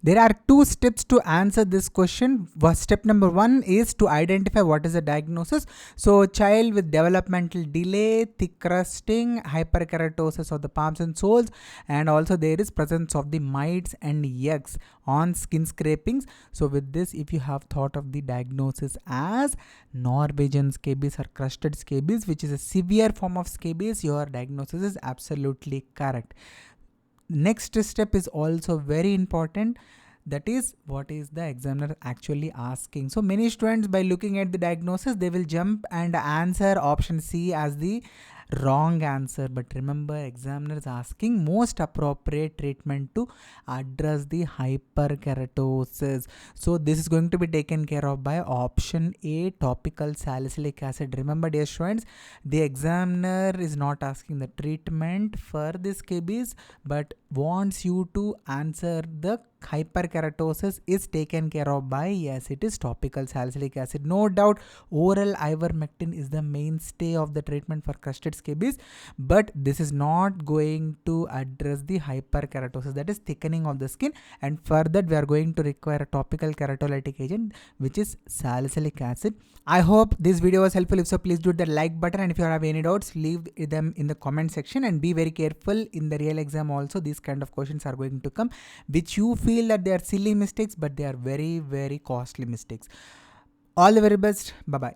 There are two steps to answer this question. Step number one is to identify what is the diagnosis. So child with developmental delay, thick crusting, hyperkeratosis of the palms and soles, and also there is presence of the mites and eggs on skin scrapings. So with this, if you have thought of the diagnosis as Norwegian scabies or crusted scabies, which is a severe form of scabies, your diagnosis is absolutely correct. Next step is also very important, that is what is the examiner actually asking. So many students, by looking at the diagnosis, they will jump and answer option C as the wrong answer. But remember, examiner is asking most appropriate treatment to address the hyperkeratosis. So this is going to be taken care of by option A, topical salicylic acid. Remember dear students, the examiner is not asking the treatment for this scabies, but wants you to answer the hyperkeratosis is taken care of by, yes, it is topical salicylic acid. No doubt oral ivermectin is the mainstay of the treatment for crusted scabies, but this is not going to address the hyperkeratosis, that is thickening of the skin, and for that we are going to require a topical keratolytic agent, which is salicylic acid. I hope this video was helpful. If so, please do the like button, and if you have any doubts, leave them in the comment section, and be very careful in the real exam also. These kind of questions are going to come which you feel that they are silly mistakes, but they are very, very costly mistakes. All the very best. Bye bye.